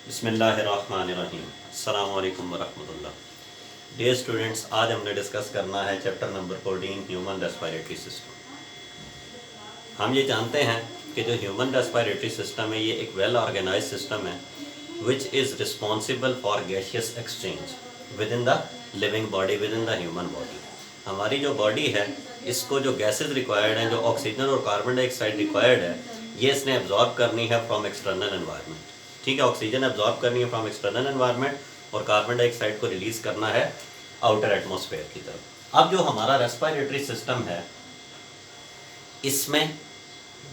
बिस्मिल्लाहिर्रहमानिर्रहीम। अस्सलाम वालेकुम वरहमतुल्लाह। डियर स्टूडेंट्स, आज हमने डिस्कस करना है chapter number 14 human respiratory system. हम ये जानते हैं कि जो ह्यूमन रेस्पिरेटरी सिस्टम है ये एक वेल ऑर्गेनाइज सिस्टम है which is responsible for gaseous exchange with in the living body, with in the human body. हमारी जो बॉडी है इसको जो गैसेज रिक्वायर्ड हैं, जो ऑक्सीजन और कार्बन डाइऑक्साइड रिक्वायर्ड है, ये इसने एब्जॉर्ब करनी है फ्रॉम एक्सटर्नल एनवायरनमेंट। ठीक है, ऑक्सीजन एब्जॉर्ब करनी है फ्रॉम एक्सटर्नल एनवायरनमेंट और कार्बन डाइऑक्साइड को रिलीज करना है आउटर एटमॉस्फेयर की तरफ। अब जो हमारा रेस्पिरेटरी सिस्टम है इसमें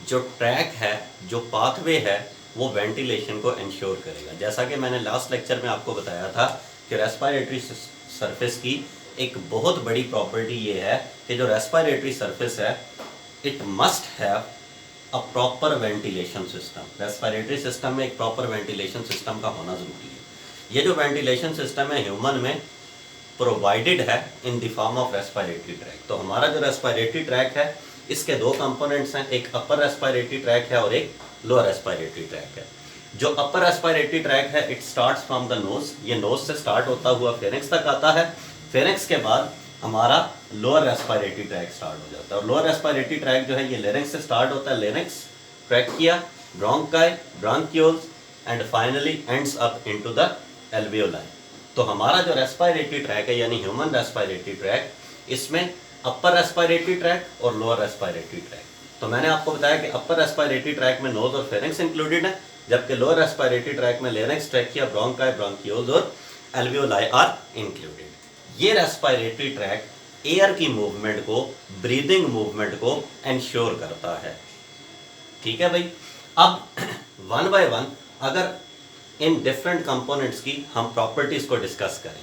जो ट्रैक है, जो पाथवे है, वो वेंटिलेशन को इंश्योर करेगा। जैसा कि मैंने लास्ट लेक्चर में आपको बताया था कि रेस्पिरेटरी सरफेस की एक बहुत बड़ी प्रॉपर्टी ये है कि जो रेस्पिरेटरी सरफेस है it must have a proper ventilation system. Respiratory system में एक प्रॉपर वेंटिलेशन सिस्टम का होना ज़रूरी है। ये जो वेंटिलेशन सिस्टम है ह्यूमन में प्रोवाइडेड है इन the form of respiratory tract. तो हमारा जो रेस्पिरेटरी ट्रैक है इसके दो कंपोनेंट्स हैं, एक अपर रेस्पिरेटरी ट्रैक है और एक लोअर रेस्पिरेटरी ट्रैक है। जो अपर रेस्पिरेटरी ट्रैक है it starts from the nose, ये नोज से स्टार्ट होता हुआ फेरिंक्स तक आता है। फेरिंक्स के बाद हमारा लोअर रेस्पिरेटरी ट्रैक स्टार्ट हो जाता है और लोअर रेस्पिरेटरी ट्रैक जो है ये लेरिंक्स से स्टार्ट होता है, larynx, trachea, bronchi, bronchioles and finally ends up into the alveoli. तो हमारा जो रेस्पिरेटरी ट्रैक है यानी ह्यूमन रेस्पिरेटरी ट्रैक, इसमें अपर रेस्पिरेटरी ट्रैक और लोअर रेस्पिरेटरी ट्रैक। तो मैंने आपको बताया कि अपर रेस्पिरेटरी ट्रैक में नोज और फेरिंक्स इंक्लूडेड है, जबकि लोअर रेस्पिरेटरी ट्रैक में लेरिंक्स, ट्रैकिया, ब्रोंकाई, ब्रांकियोल्स और एल्वियोलाई आर इंक्लूडेड। ये रेस्पिरेटरी ट्रैक एयर की मूवमेंट को, ब्रीदिंग मूवमेंट को इंश्योर करता है। ठीक है भाई। अब वन बाय वन अगर इन डिफरेंट कंपोनेंट्स की हम प्रॉपर्टीज को डिस्कस करें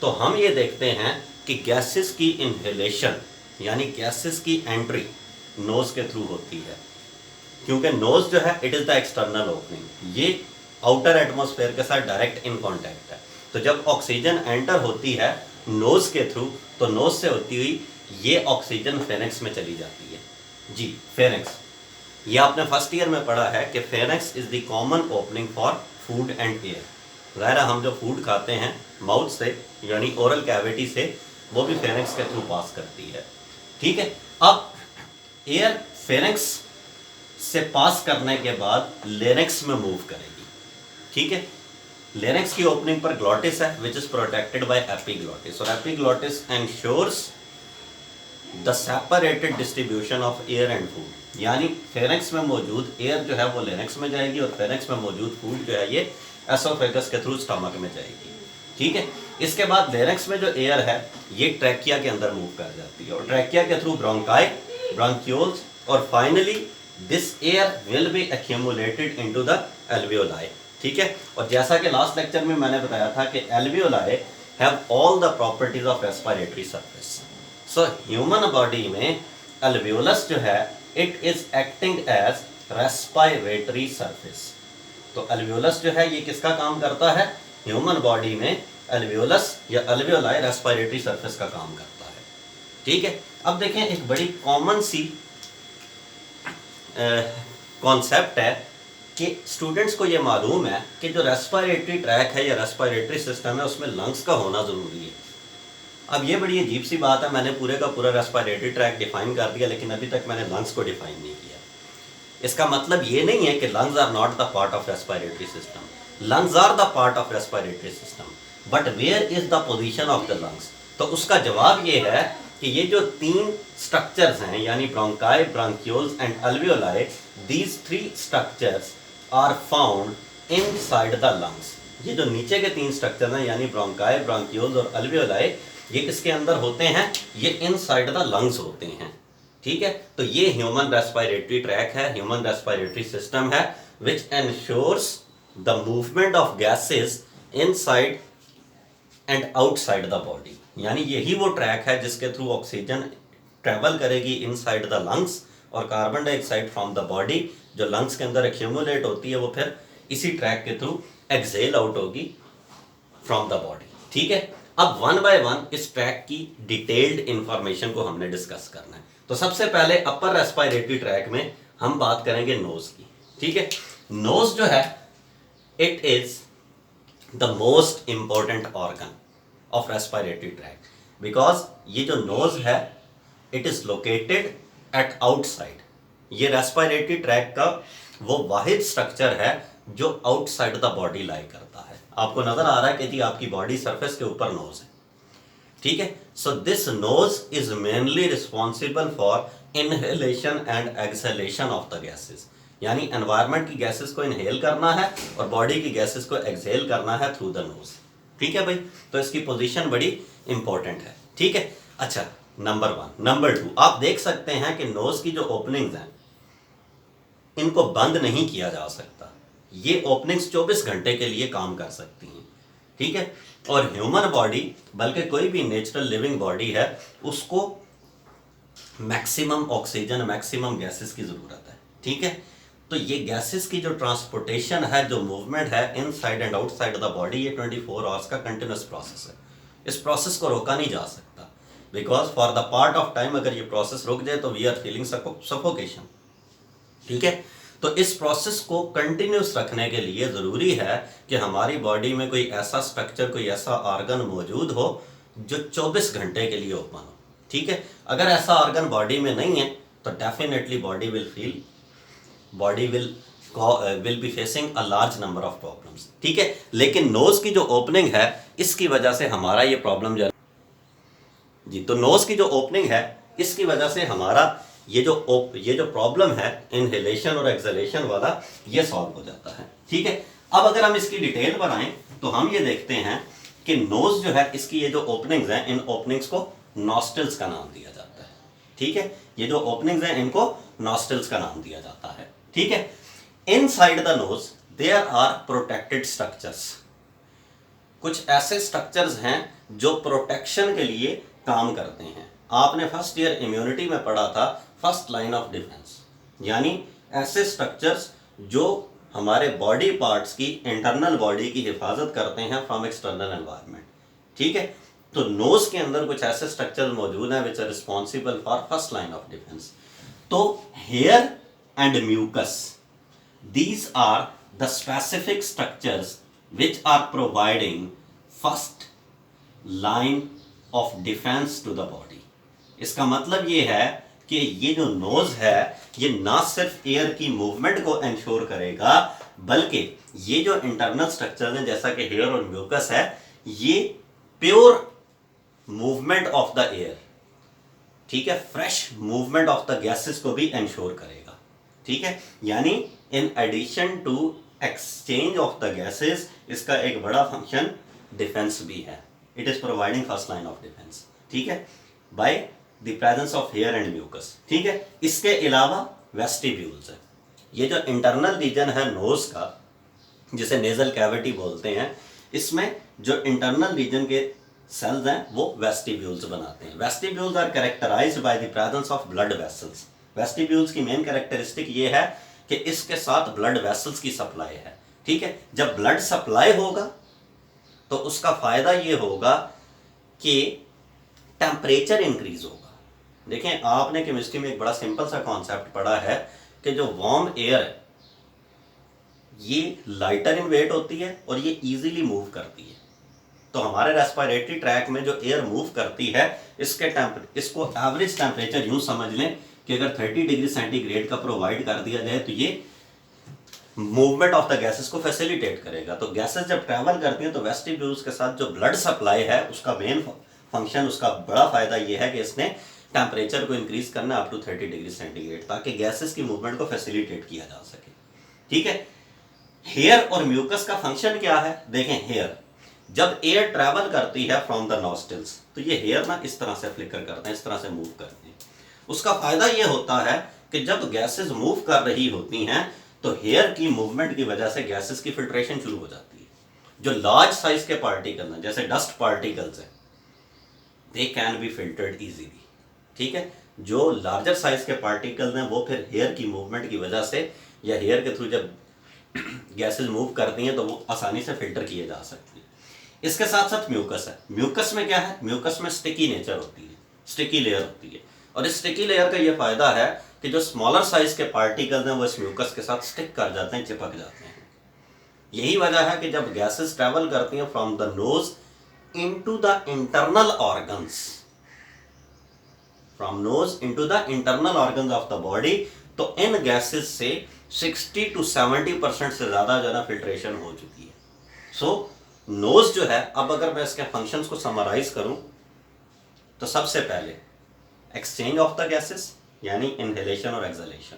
तो हम ये देखते हैं कि गैसेस की इनहेलेशन यानी गैसेस की एंट्री नोज के थ्रू होती है, क्योंकि नोज जो है it is the external opening, ये आउटर एटमॉस्फेयर के साथ डायरेक्ट इन कांटेक्ट है। तो जब ऑक्सीजन एंटर होती है नोज के थ्रू तो नोज से होती हुई ये ऑक्सीजन फेरिंक्स में चली जाती है। जी, फेरिंक्स, ये आपने फर्स्ट ईयर में पढ़ा है कि pharynx is the common opening for food and air. ज़ाहिर है हम जो फूड खाते हैं माउथ से यानी ओरल कैविटी से, वो भी फेरिंक्स के थ्रू पास करती है। ठीक है। अब एयर फेरिंक्स से पास करने के बाद लेरिंक्स में मूव करेगी। ठीक है। लेरिंक्स की ओपनिंग पर ग्लॉटिस है which is protected by epiglottis और epiglottis ensures the separated distribution of air and food. यानी फेरिंक्स में मौजूद एयर जो है वो लेरिंक्स में जाएगी और फेरिंक्स में मौजूद फूड जो है ये एसोफेगस के थ्रू स्टमक में जाएगी। ठीक है। इसके बाद लेरिंक्स में जो एयर है ये ट्रैकिया के अंदर मूव कर जाती है और ट्रैकिया के थ्रू ब्रोंकाई, ब्रांकियोल्स और finally this air will be accumulated into the alveoli. ठीक है। और जैसा कि लास्ट लेक्चर में मैंने बताया था कि alveoli have all the properties of respiratory surface. So human body में एल्वियोलस जो है it is acting as respiratory surface. तो एल्वियोलस जो है ये किसका काम करता है? ह्यूमन बॉडी में एल्वियोलस या एल्वियोलाई रेस्पिरेटरी सरफेस का काम करता है। ठीक है। अब देखें एक बड़ी कॉमन सी कॉन्सेप्ट है कि स्टूडेंट्स को ये मालूम है कि जो रेस्पिरेटरी ट्रैक है या रेस्पिरेटरी सिस्टम है उसमें लंग्स का होना ज़रूरी है। अब ये बड़ी अजीब सी बात है, मैंने पूरे का पूरा रेस्पिरेटरी ट्रैक डिफाइन कर दिया लेकिन अभी तक मैंने लंग्स को डिफाइन नहीं किया। इसका मतलब ये नहीं है कि lungs are not the part of respiratory system. Lungs are the part of respiratory system, but where is the position of the lungs? तो उसका जवाब ये है कि ये जो तीन स्ट्रक्चर्स हैं यानी bronchi, bronchioles and alveoli, these three structures are found inside the lungs. ये जो नीचे के तीन स्ट्रक्चर हैं यानी ब्रोंकाई, ब्रांकियोल्स और एल्वियोलाई, ये किसके अंदर होते हैं? ये इनसाइड द लंग्स होते हैं। ठीक है। तो ये ह्यूमन रेस्पिरेटरी ट्रैक है, ह्यूमन रेस्पिरेटरी सिस्टम है which ensures the movement of gases inside and outside the body. यानी यही वो ट्रैक है जिसके थ्रू ऑक्सीजन ट्रेवल करेगी इनसाइड द लंग्स और carbon dioxide from the body जो लंग्स के अंदर एक्यूमुलेट होती है वो फिर इसी ट्रैक के थ्रू एक्सेल आउट होगी फ्रॉम द बॉडी। ठीक है। अब वन बाय वन इस ट्रैक की डिटेल्ड इंफॉर्मेशन को हमने डिस्कस करना है। तो सबसे पहले अपर रेस्पिरेटरी ट्रैक में हम बात करेंगे नोज की। ठीक है। नोज जो है it is the most important organ of respiratory tract, because ये जो नोज है it is located at outside. ये रेस्पिरेटरी ट्रैक का वो वाहिद स्ट्रक्चर है जो आउटसाइड द बॉडी लाई करता है। आपको नजर आ रहा है कि जी आपकी बॉडी सरफेस के ऊपर नोज है, ठीक है। So this knows is mainly responsible for inhalation and exhalation of the gases, यानी एनवायरनमेंट की गैसेस को इनहेल करना है और बॉडी की गैसेस को एक्सहेल करना है थ्रू द नोज, ठीक है भाई। तो इसकी पोजीशन बड़ी इंपॉर्टेंट है, ठीक है। अच्छा, नंबर 1। नंबर 2, आप देख सकते हैं कि नोज की जो ओपनिंग्स हैं इनको बंद नहीं किया जा सकता। ये ओपनिंग्स 24 घंटे के लिए काम कर सकती हैं, ठीक है। और ह्यूमन बॉडी, बल्कि कोई भी नेचुरल लिविंग बॉडी है, उसको मैक्सिमम ऑक्सीजन, मैक्सिमम गैसेस की जरूरत है, ठीक है। तो ये गैसेस की जो ट्रांसपोर्टेशन है, जो मूवमेंट है inside and outside the body, ये 24 आवर्स का कंटिन्यूस प्रोसेस है। इस प्रोसेस को रोका नहीं जा सकता, because for the part of time अगर ये प्रोसेस रुक जाए तो वी आर फीलिंग सफोकेशन, ठीक है। तो इस प्रोसेस को कंटिन्यूस रखने के लिए ज़रूरी है कि हमारी बॉडी में कोई ऐसा स्ट्रक्चर, कोई ऐसा ऑर्गन मौजूद हो जो 24 घंटे के लिए ओपन हो, ठीक है। अगर ऐसा ऑर्गन बॉडी में नहीं है तो definitely body will be facing a large number of problems, ठीक है। लेकिन नोज की जो ओपनिंग है इसकी वजह से हमारा ये प्रॉब्लम जी, तो नोज की जो ओपनिंग है इसकी वजह से हमारा ये जो प्रॉब्लम है इनहेलेशन और एक्सहेलेशन वाला, ये सॉल्व हो जाता है, ठीक है। अब अगर हम इसकी डिटेल पर आए तो हम ये देखते हैं कि नोज जो है, इसकी ये जो ओपनिंग्स हैं, इन ओपनिंग्स को नॉस्ट्रिल्स का नाम दिया जाता है, ठीक है। ये जो ओपनिंग्स हैं इनको नॉस्ट्रिल्स का नाम दिया जाता है, ठीक है। Inside the nose there are protected structures. कुछ ऐसे स्ट्रक्चर्स हैं जो प्रोटेक्शन के लिए काम करते हैं। आपने फर्स्ट ईयर इम्यूनिटी में पढ़ा था फर्स्ट लाइन ऑफ डिफेंस, यानी ऐसे स्ट्रक्चर्स जो हमारे बॉडी पार्ट्स की, इंटरनल बॉडी की हिफाजत करते हैं फ्रॉम एक्सटर्नल एनवायरनमेंट, ठीक है। तो नोज के अंदर कुछ ऐसे स्ट्रक्चर्स मौजूद हैं which are responsible for first line of defence. तो hair and mucus, these are the specific structures which are providing first line of defense to the body। इसका मतलब ये है कि ये जो नोज है ये ना सिर्फ एयर की मूवमेंट को इंश्योर करेगा, बल्कि ये जो इंटरनल स्ट्रक्चर है जैसा कि हेयर और म्यूकस है, ये pure movement of the air, ठीक है, fresh movement of the gases को भी इंश्योर करेगा, ठीक है। यानी in addition to exchange of the gases, इसका एक बड़ा फंक्शन डिफेंस भी है। It is providing first line of defence, ठीक है, by the presence of hair and mucus, ठीक है। इसके अलावा वेस्टिब्यूल्स है, ये जो इंटरनल रीजन है नोज का, जिसे नेजल कैविटी बोलते हैं, इसमें जो इंटरनल रीजन के सेल्स हैं वो वेस्टिब्यूल्स बनाते हैं। Vestibules are characterised by the presence of blood vessels. Vestibules की मेन कैरेक्टरिस्टिक ये है कि इसके साथ ब्लड वेसल्स की सप्लाई है, ठीक है। जब ब्लड सप्लाई होगा तो उसका फायदा ये होगा कि टेम्परेचर इंक्रीज होगा। देखें, आपने केमिस्ट्री में एक बड़ा सिंपल सा कॉन्सेप्ट पढ़ा है कि जो वार्म एयर है ये लाइटर इन वेट होती है और ये इजीली मूव करती है। तो हमारे रेस्पिरेटरी ट्रैक में जो एयर मूव करती है इसको एवरेज टेम्परेचर यूं समझ लें कि अगर 30 डिग्री सेंटीग्रेड का प्रोवाइड कर दिया जाए तो ये मूवमेंट ऑफ द गैसेस को फैसिलिटेट करेगा। तो गैसेस जब ट्रैवल करती हैं तो वेस्टिब्यूल्स के साथ जो ब्लड सप्लाई है उसका मेन फंक्शन, उसका बड़ा फायदा ये है कि इसने टेम्परेचर को इंक्रीज करना अप टू 30 डिग्री सेंटीग्रेड, ताकि गैसेस की मूवमेंट को फैसिलिटेट किया जा सके, ठीक है। हेयर और म्यूकस का फंक्शन क्या है? देखें, हेयर जब एयर ट्रैवल करती है फ्रॉम द नॉस्ट्रिल्स तो ये हेयर ना इस तरह से फ्लिकर करते हैं, इस तरह से मूव करते हैं। उसका फायदा ये होता है कि जब गैसेस मूव कर रही होती हैं तो हेयर की मूवमेंट की वजह से गैसेस की फिल्ट्रेशन शुरू हो जाती है। जो लार्ज साइज के पार्टिकल हैं जैसे डस्ट पार्टिकल्स हैं, they can be filtered easily, ठीक है। जो लार्जर साइज के पार्टिकल्स हैं वो फिर हेयर की मूवमेंट की वजह से या हेयर के थ्रू जब गैसेस मूव करती हैं तो वो आसानी से फिल्टर किए जा सकती हैं। इसके साथ साथ म्यूकस है। म्यूकस में क्या है? म्यूकस में स्टिकी नेचर होती है, स्टिकी लेयर होती है। और इस स्टिकी लेयर का ये फायदा है कि जो स्मॉलर साइज के पार्टिकल्स हैं वो इस म्यूकस के साथ स्टिक कर जाते हैं, चिपक जाते हैं, यही वजह है कि जब गैसेस ट्रेवल करती हैं from the nose into the internal organs, from knows into the internal organs of the body, तो इन गैसेस से 60 to 70% से ज्यादा जो है ना फिल्ट्रेशन हो चुकी है। सो नोज जो है, अब अगर मैं इसके फंक्शंस को समराइज करूं तो सबसे पहले एक्सचेंज ऑफ द गैसेस यानी इनहेलेशन और exhalation.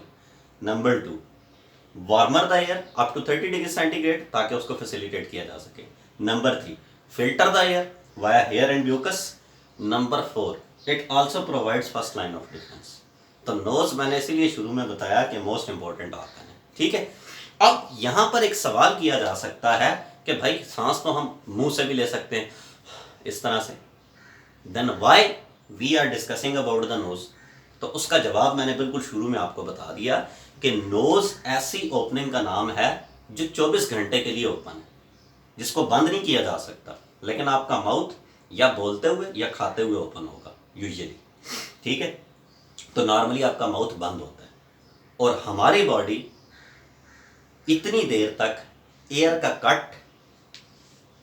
Number 2, warmer the air up to 30 degree centigrade ताकि उसको फैसिलिटेट किया जा सके। Number 3, filter the air via hair and mucus. Number 4, it also provides first line of defence. तो nose मैंने इसीलिए शुरू में बताया कि मोस्ट इंपॉर्टेंट ऑर्गन है, ठीक है। अब यहां पर एक सवाल किया जा सकता है कि भाई सांस तो हम मुंह से भी ले सकते हैं इस तरह से, then why we are discussing about the nose. तो उसका जवाब मैंने बिल्कुल शुरू में आपको बता दिया कि नोज ऐसी ओपनिंग का नाम है जो 24 घंटे के लिए ओपन है, जिसको बंद नहीं किया जा सकता, लेकिन आपका माउथ या बोलते हुए या खाते हुए ओपन होगा यूजुअली, ठीक है। तो नॉर्मली आपका माउथ बंद होता है और हमारी बॉडी इतनी देर तक एयर का कट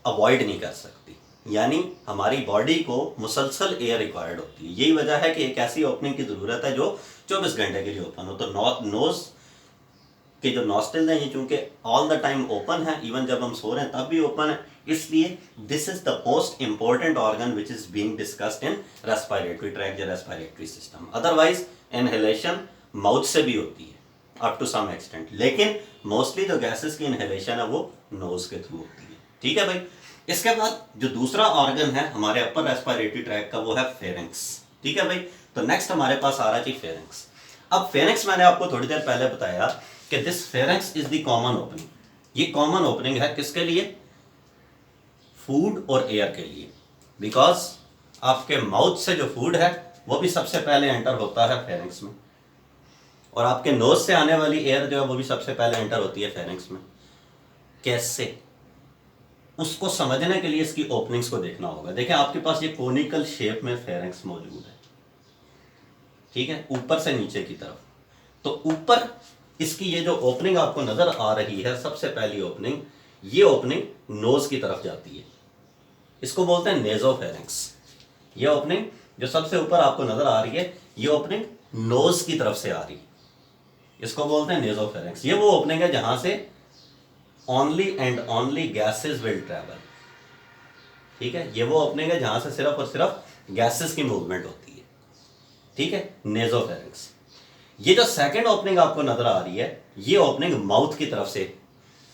अवॉइड नहीं कर सकती, यानी हमारी बॉडी को मुसलसल एयर रिक्वायर्ड होती है। यही वजह है कि एक ऐसी ओपनिंग की ज़रूरत है जो 24 घंटे के लिए ओपन हो। तो नोज के जो नॉस्ट्रिल हैं ये चूंकि ऑल द टाइम ओपन है, इवन जब हम सो रहे हैं तब भी ओपन है, इसलिए this is the most important organ which is being discussed in respiratory tract या respiratory system. Otherwise inhalation mouth से भी होती है अप टू सम एक्सटेंट, लेकिन मोस्टली जो गैसेस की इनहेलेशन है वो नोज के थ्रू होती है, ठीक है भाई। इसके बाद जो दूसरा ऑर्गन है हमारे अपर रेस्पिरेटरी ट्रैक्ट का वो है फेरिंक्स, ठीक है भाई। तो नेक्स्ट हमारे पास आ रहा है फेरिंक्स। अब फेरिंक्स मैंने आपको थोड़ी देर पहले बताया कि this pharynx is the common opening. ये कॉमन ओपनिंग है किसके लिए? फूड और एयर के लिए, बिकॉज आपके माउथ से जो फूड है वो भी सबसे पहले एंटर होता है फेरिंक्स में, और आपके नोज से आने वाली एयर जो है वो भी सबसे पहले एंटर होती है फेरिंक्स में। कैसे? उसको समझने के लिए इसकी ओपनिंग्स को देखना होगा। देखिए आपके पास ये कोनिकल शेप में फेरिंक्स मौजूद है, ठीक है, ऊपर से नीचे की तरफ। तो ऊपर इसकी ये जो ओपनिंग आपको नजर आ रही है, सबसे पहली ओपनिंग, ये ओपनिंग नोज की तरफ जाती है, इसको बोलते हैं नेजोफेरिंक्स। ये ओपनिंग जो सबसे ऊपर आपको नजर आ रही है, ये ओपनिंग नोज की तरफ से आ रही है, इसको बोलते हैं नेजोफेरिंक्स। ये वो ओपनिंग है जहां से only and only gases will travel, ठीक है। ये वो ओपनिंग है जहां से सिर्फ और सिर्फ गैसेस की मूवमेंट होती है, ठीक है, नेजोफेरिंक्स। ये जो सेकंड ओपनिंग आपको नजर आ रही है, ये ओपनिंग माउथ की तरफ से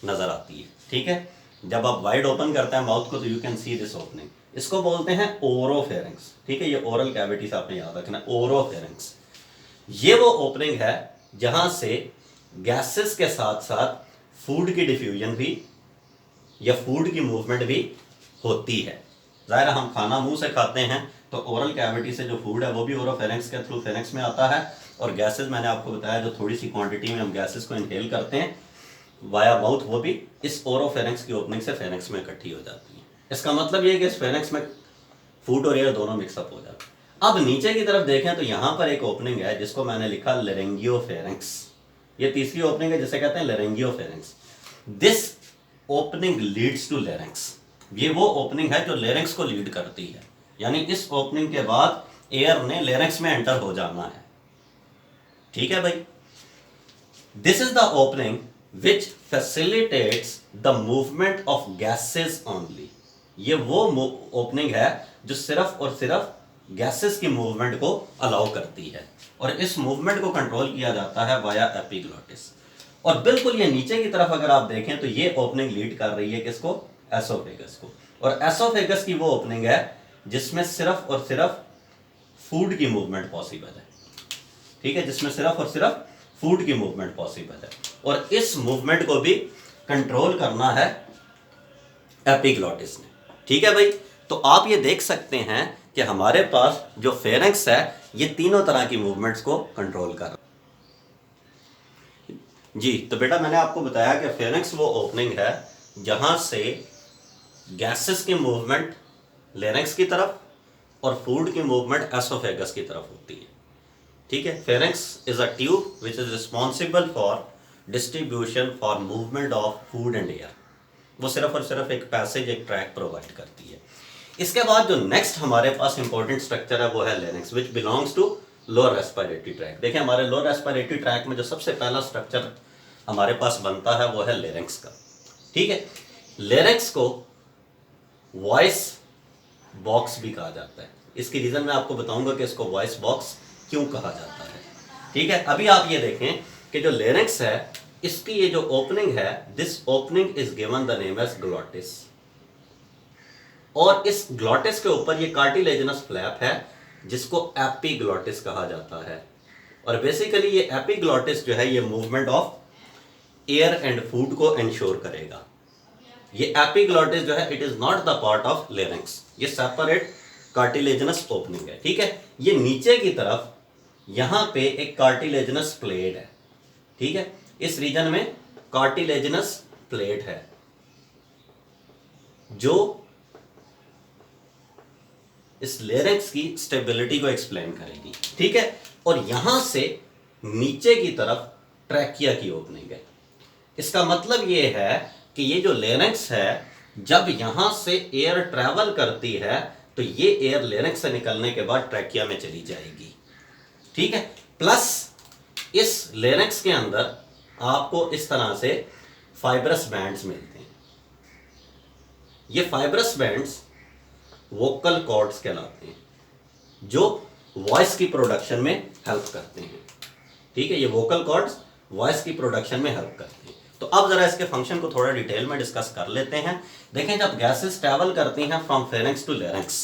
नजर आती है, ठीक है। जब आप वाइड ओपन करते हैं माउथ को तो you can see this opening, इसको बोलते हैं ओरोफेरिंक्स, ठीक है। ये ओरल कैविटी से आपने याद रखना, ओरोफेरिंक्स। ये वो ओपनिंग है जहां से गैसेस के साथ साथ फूड की डिफ्यूजन भी या फूड की मूवमेंट भी होती है। जाहिर हम खाना मुंह से खाते हैं तो ओरल कैविटी से जो फूड है वो भी ओरोफेरिंक्स के थ्रू फेरिंक्स में आता है, और गैसेस मैंने आपको बताया जो थोड़ी सी क्वांटिटी में हम गैसेस को इनहेल करते हैं वाया माउथ, वो भी इस ओरोफेरिंक्स की ओपनिंग से फेरिंक्स में इकट्ठी हो जाती है। इसका मतलब ये है कि इस फेरिंक्स में फूड और एयर दोनों मिक्सअप हो जाते हैं। अब नीचे की तरफ देखें तो यहाँ पर एक ओपनिंग है जिसको मैंने लिखा लेरेंगियोफेरिंक्स। ये तीसरी ओपनिंग है जिसे कहते हैं laryngopharynx. This opening leads to larynx. ये वो ओपनिंग है जो लेरिंक्स को लीड करती है, यानी इस ओपनिंग के बाद एयर ने लेरिंक्स में एंटर हो जाना है, ठीक है भाई। This is the opening which facilitates the movement of gases only. ये वो ओपनिंग है जो सिर्फ और सिर्फ गैसेस की मूवमेंट को अलाउ करती है, और इस मूवमेंट को कंट्रोल किया जाता है वाया एपिग्लोटिस। और बिल्कुल ये नीचे की तरफ अगर आप देखें तो ये ओपनिंग लीड कर रही है किसको? एसोफेगस को। और एसोफेगस की वो ओपनिंग है जिसमें सिर्फ और सिर्फ फूड की मूवमेंट पॉसिबल है, ठीक है, जिसमें सिर्फ और सिर्फ फूड की मूवमेंट पॉसिबल है, और इस मूवमेंट को भी कंट्रोल करना है एपिग्लोटिस ने, ठीक है भाई। तो आप ये देख सकते हैं कि हमारे पास जो फेरिंक्स है ये तीनों तरह की मूवमेंट्स को कंट्रोल कर रहा है जी। तो बेटा मैंने आपको बताया कि फेरिंक्स वो ओपनिंग है जहां से गैसेस की मूवमेंट लेरिंक्स की तरफ और फूड की मूवमेंट एसोफेगस की तरफ होती है, ठीक है। Pharynx is a tube which is responsible for distribution for movement of food and air. वो सिर्फ और सिर्फ एक पैसेज, एक ट्रैक प्रोवाइड करती है। इसके बाद जो नेक्स्ट हमारे पास इंपॉर्टेंट स्ट्रक्चर है वो है larynx, which belongs to lower respiratory tract. देखिए हमारे लोअर रेस्पिरेटरी ट्रैक में जो सबसे पहला स्ट्रक्चर हमारे पास बनता है वो है लेरिंक्स का। ठीक है, लेरिंक्स को वॉइस बॉक्स भी कहा जाता है। इसकी रीजन मैं आपको बताऊंगा कि इसको वॉइस बॉक्स क्यों कहा जाता है। ठीक है, अभी आप ये देखें कि जो लेरिंक्स है इसकी ये जो ओपनिंग है, this opening is given the name as glottis, और इस ग्लॉटिस के ऊपर ये कार्टिलेजिनस फ्लैप है जिसको एपिग्लॉटिस कहा जाता है। और बेसिकली ये एपिग्लॉटिस जो है ये movement of air and food को इंश्योर करेगा। ये एपिग्लॉटिस जो है it is not the part of larynx, ये सेपरेट कार्टिलेजिनस ओपनिंग है। ठीक है, ये नीचे की तरफ यहां पे एक कार्टिलेजिनस प्लेट है। ठीक है, इस रीजन में कार्टिलेजिनस प्लेट है जो इस लेरिंक्स की स्टेबिलिटी को एक्सप्लेन करेगी। ठीक है, और यहां से नीचे की तरफ ट्रैकिया की ओपनिंग है। इसका मतलब ये है कि ये जो लेरिंक्स है जब यहां से एयर ट्रैवल करती है तो ये एयर लेरिंक्स से निकलने के बाद ट्रैकिया में चली जाएगी। ठीक है, प्लस इस लेरिंक्स के अंदर आपको इस तरह से फाइब्रस बैंड्स मिलते हैं। ये फाइब्रस बैंड्स वोकल कॉर्ड्स कहलाते हैं जो वॉइस की प्रोडक्शन में हेल्प करते हैं। ठीक है, ये वोकल कॉर्ड्स वॉइस की प्रोडक्शन में हेल्प करते हैं। तो अब जरा इसके फंक्शन को थोड़ा डिटेल में डिस्कस कर लेते हैं। देखें, जब गैसेस ट्रैवल करती हैं फ्रॉम फेरिंक्स टू लेरिंक्स,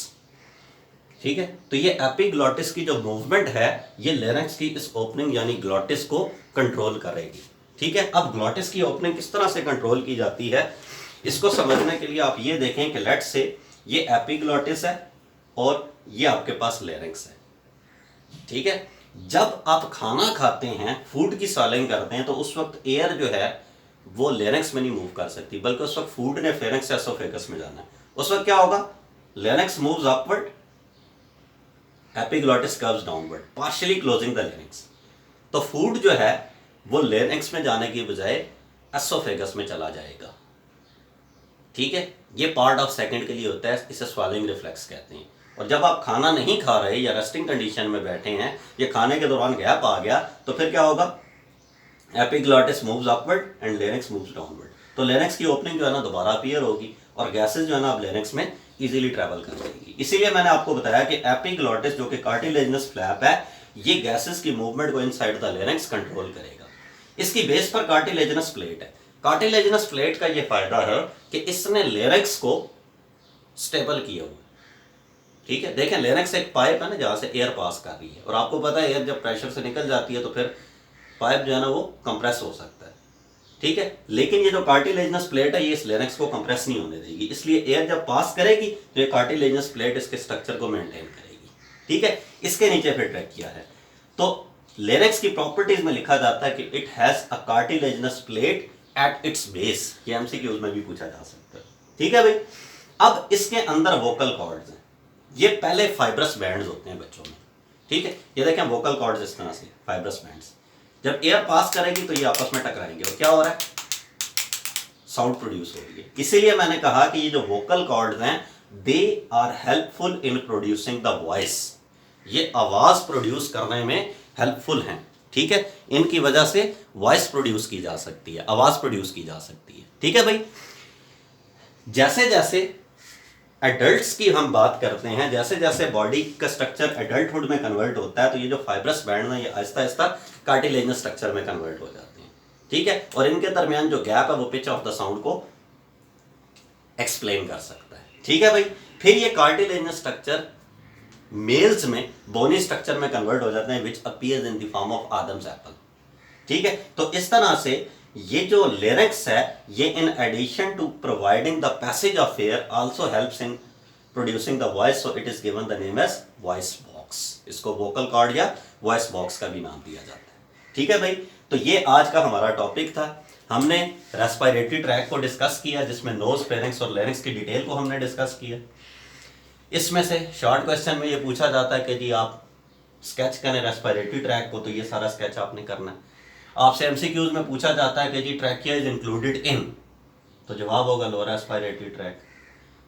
ठीक है, तो ये एपिग्लॉटिस की जो मूवमेंट है ये लेरिंक्स की इस ओपनिंग यानी ग्लॉटिस को कंट्रोल करेगी। ठीक है, अब ग्लॉटिस की ओपनिंग किस तरह से कंट्रोल की जाती है इसको समझने के लिए आप ये देखें कि लेट्स से ये एपिग्लॉटिस है और ये आपके पास लेरिंक्स है। ठीक है, जब आप खाना खाते हैं, फूड की सॉलिंग करते हैं, तो उस वक्त एयर जो है वो लेरिंक्स में नहीं मूव कर सकती, बल्कि उस वक्त फूड ने फेरिंक्स से एसोफेगस में जाना है। उस वक्त क्या होगा, larynx moves upward, epiglottis curves downward, partially closing the larynx. तो फूड जो है वो लेरिंक्स में जाने की बजाय एसोफेगस में चला जाएगा। ठीक है, ये पार्ट ऑफ सेकंड के लिए होता है, इसे स्वॉलिंग रिफ्लेक्स कहते हैं। और जब आप खाना नहीं खा रहे या रेस्टिंग कंडीशन में बैठे हैं, ये खाने के दौरान गैप आ गया, तो फिर क्या होगा, epiglottis moves upward and larynx moves downward. तो लेरिंक्स की ओपनिंग जो है ना दोबारा अपीयर होगी और गैसेस जो है ना अब लेरिंक्स में इजीली ट्रैवल कर जाएगी। इसीलिए मैंने आपको बताया कि एपिग्लॉटिस जो कि कार्टिलेजिनस फ्लैप है, ये गैसेस की मूवमेंट को इनसाइड द लेरिंक्स कंट्रोल करेगा। इसकी बेस पर कार्टिलेजिनस प्लेट है। कार्टिलेजिनस प्लेट का ये फायदा है कि इसने लेरिंक्स को स्टेबल किया हुआ। ठीक है, देखें लेरिंक्स एक पाइप है ना जहां से एयर पास कर रही है, और आपको पता है एयर जब प्रेशर से निकल जाती है तो फिर पाइप जो है ना वो कंप्रेस हो सकता है। ठीक है, लेकिन ये जो कार्टिलेजिनस प्लेट है ये इस लेरिंक्स को कंप्रेस नहीं होने देगी, इसलिए एयर जब पास करेगी तो ये कार्टिलेजिनस प्लेट इसके स्ट्रक्चर को मेंटेन करेगी। ठीक है, इसके नीचे फिर ट्रैकिया है। तो लेरिंक्स की प्रॉपर्टीज में लिखा जाता है कि it has a cartilaginous plate at its base. ये एमसीक्यूज में भी पूछा जा सकता है। ठीक है भाई, अब इसके अंदर वोकल कॉर्ड्स हैं। ये पहले फाइब्रस बैंड्स होते हैं बच्चों में। ठीक है, ये देखें वोकल कॉर्ड्स इस तरह से फाइब्रस बैंड्स, जब एयर पास करेगी तो ये आपस में टकराएंगे और क्या हो रहा है, साउंड प्रोड्यूस हो रही है। इसीलिए मैंने कहा कि ये जो वोकल कॉर्ड्स हैं they are helpful in producing the voice, ये आवाज प्रोड्यूस करने में हेल्पफुल हैं। ठीक है, इनकी वजह से वॉइस प्रोड्यूस की जा सकती है, आवाज प्रोड्यूस की जा सकती है। ठीक है भाई, जैसे जैसे एडल्ट्स की हम बात करते हैं, जैसे जैसे बॉडी का स्ट्रक्चर एडल्टहुड में कन्वर्ट होता है तो ये जो फाइब्रस बैंड है ये आहिस्ता आहिस्ता कार्टिलेजिनस स्ट्रक्चर में कन्वर्ट हो जाते हैं। ठीक है, और इनके दरमियान जो गैप है वो पिच ऑफ द साउंड को एक्सप्लेन कर सकता है। ठीक है भाई, फिर ये कार्टिलेजिनस स्ट्रक्चर मेल्स में बोनी स्ट्रक्चर में कन्वर्ट हो जाते हैं which appears in the form of Adam's apple. ठीक है, तो इस तरह से ये जो लेरिंक्स है ये in addition to providing the passage of air also helps in producing the voice, so it is given the name as voice box. इसको वोकल कॉर्ड या वॉइस बॉक्स का भी नाम दिया जाता है। ठीक है भाई, तो ये आज का हमारा टॉपिक था। हमने रेस्पिरेटरी ट्रैक को डिस्कस किया जिसमें नोज, फेरिंक्स और लेरिंक्स की डिटेल को हमने डिस्कस किया। इसमें से शॉर्ट क्वेश्चन में ये पूछा जाता है कि जी आप स्केच करें रेस्पिरेटरी ट्रैक को, तो ये सारा स्केच आपने करना है। आपसे एमसीक्यूज में पूछा जाता है कि जी ट्रैकिया इज इंक्लूडेड इन, तो जवाब होगा lower respiratory track.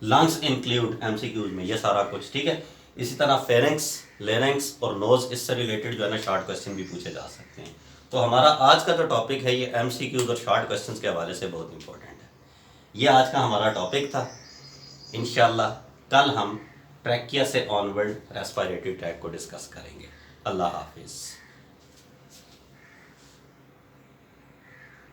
Lungs include MCQs में ये सारा कुछ, ठीक है। इसी तरह फेरेंक्स, लेरेंक्स और नोज, इससे रिलेटेड जो है ना शॉर्ट क्वेश्चन भी पूछे जा सकते हैं। तो हमारा आज का जो टॉपिक है ये एमसीक्यूज और शॉर्ट क्वेश्चंस के हवाले से बहुत इंपॉर्टेंट है। ये आज का हमारा टॉपिक था। इंशाल्लाह कल हम ट्रैकिया से ऑनवर्ड रेस्पिरेटरी ट्रैक को डिस्कस करेंगे। अल्लाह हाफिज़।